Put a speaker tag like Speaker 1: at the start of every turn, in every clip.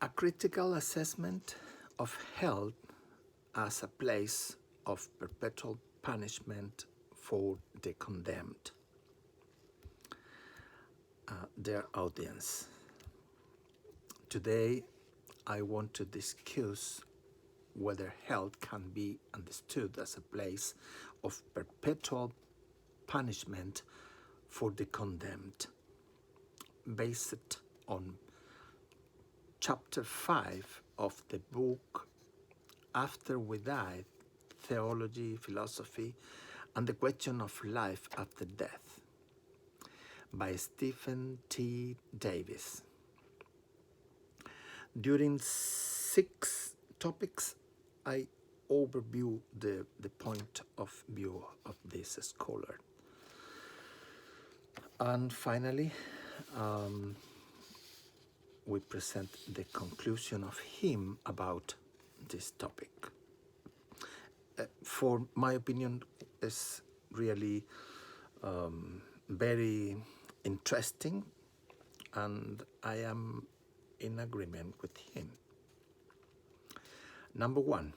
Speaker 1: A critical assessment of hell as a place of perpetual punishment for the condemned. Dear audience, today I want to discuss whether hell can be understood as a place of perpetual punishment for the condemned, based on chapter 5 of the book After We Die, Theology, Philosophy, and the Question of Life After Death by Stephen T. Davis. During 6 topics, I overview the point of view of this scholar. And finally, we present the conclusion of him about this topic. For my opinion, is really very interesting, and I am in agreement with him. Number 1,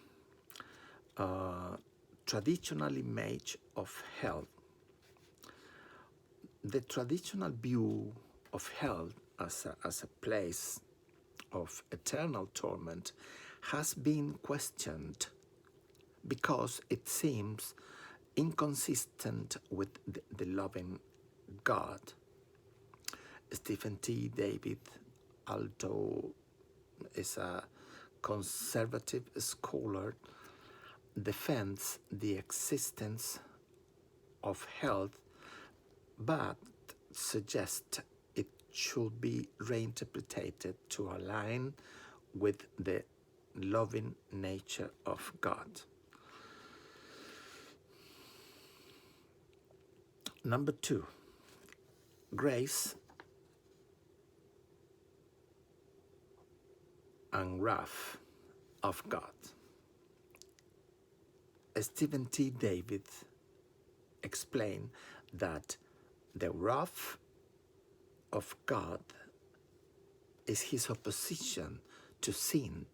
Speaker 1: traditional image of hell. The traditional view of hell as a place of eternal torment has been questioned because it seems inconsistent with the loving God. Stephen T. Davis, although is a conservative scholar, defends the existence of hell, but suggests it should be reinterpreted to align with the loving nature of God. Number 2, grace and wrath of God. Stephen T. Davis explained that the wrath of God is his opposition to sin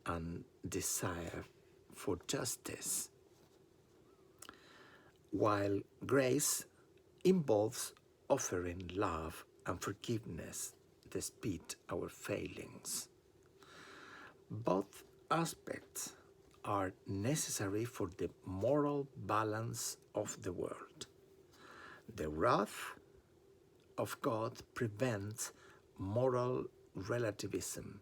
Speaker 1: and desire for justice, while grace involves offering love and forgiveness despite our failings. Both aspects are necessary for the moral balance of the world. The wrath of God prevents moral relativism,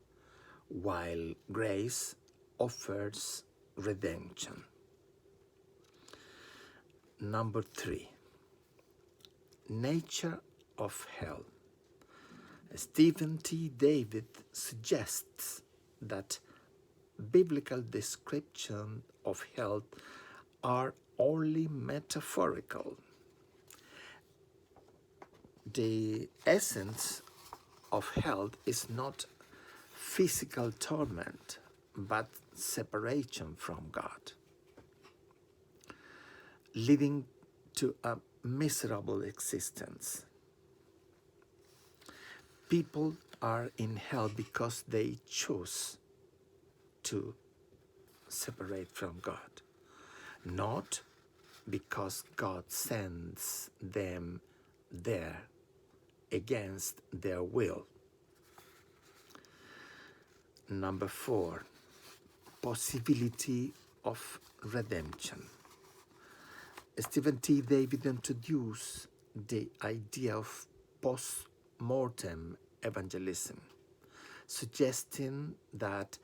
Speaker 1: while grace offers redemption. Number 3, nature of hell. Stephen T. Davis suggests that biblical descriptions of hell are only metaphorical. The essence of hell is not physical torment, but separation from God, leading to a miserable existence. People are in hell because they choose to separate from God, not because God sends them there against their will. Number 4, possibility of redemption. Stephen T. Davis introduced the idea of post-mortem evangelism, suggesting that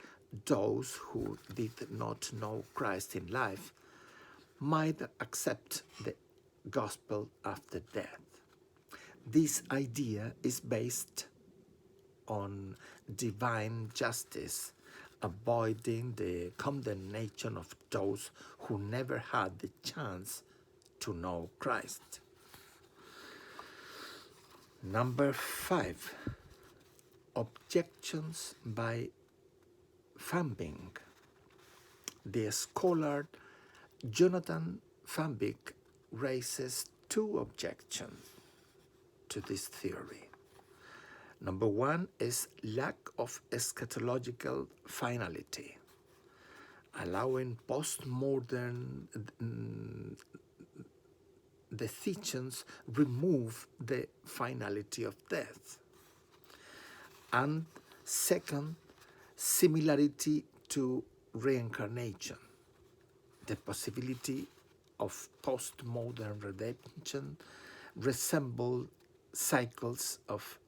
Speaker 1: those who did not know Christ in life might accept the gospel after death. This idea is based on divine justice, avoiding the condemnation of those who never had the chance to know Christ. Number 5, objections by Fambing. The scholar Jonathan Fambing raises 2 objections to this theory. Number one is lack of eschatological finality, allowing postmodern decisions remove the finality of death. And second, similarity to reincarnation, the possibility of postmodern redemption resemble cycles of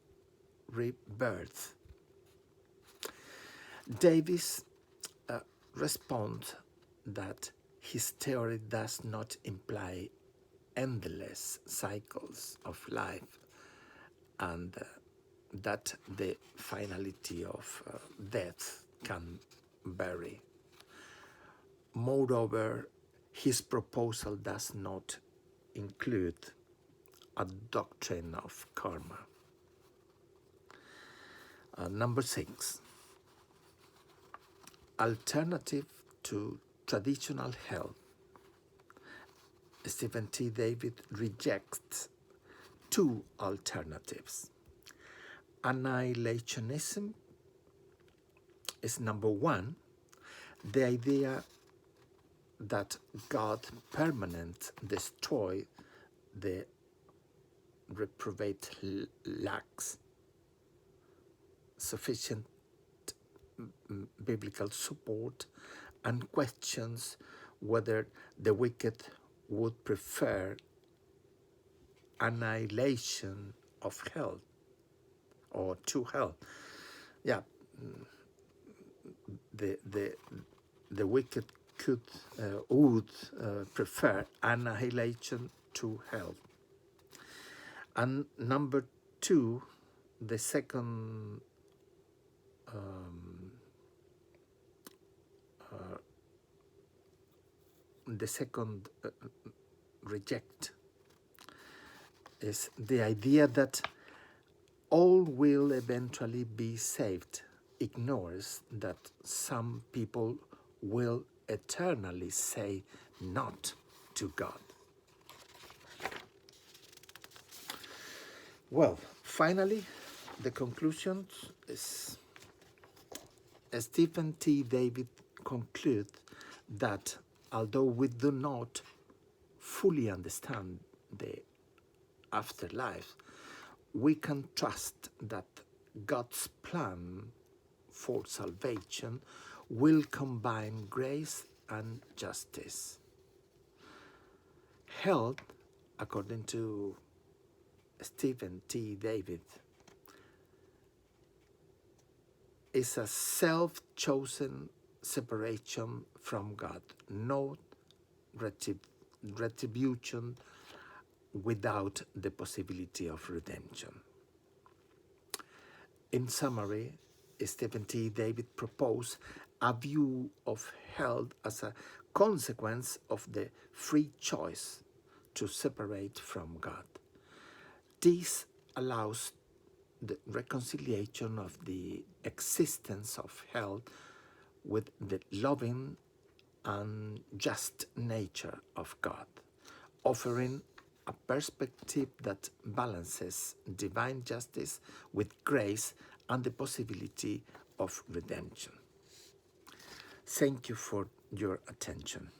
Speaker 1: rebirth. Davis responds that his theory does not imply endless cycles of life and that the finality of death can vary. Moreover, his proposal does not include a doctrine of karma. Number 6, alternative to traditional hell. Stephen T. David rejects two alternatives. Annihilationism is number one, the idea that God permanently destroy the reprobate lacks sufficient biblical support and questions whether the wicked would prefer annihilation of hell or to hell. Yeah, the wicked would prefer annihilation to hell. And number two, the second reject is the idea that all will eventually be saved, ignores that some people will eternally say not to God. Well, finally, the conclusion is Stephen T. David concludes that although we do not fully understand the afterlife, we can trust that God's plan for salvation will combine grace and justice. Hell, according to Stephen T. David, is a self-chosen separation from God, no retribution without the possibility of redemption. In summary, Stephen T. David proposed a view of hell as a consequence of the free choice to separate from God. This allows the reconciliation of the existence of hell with the loving and just nature of God, offering a perspective that balances divine justice with grace and the possibility of redemption. Thank you for your attention.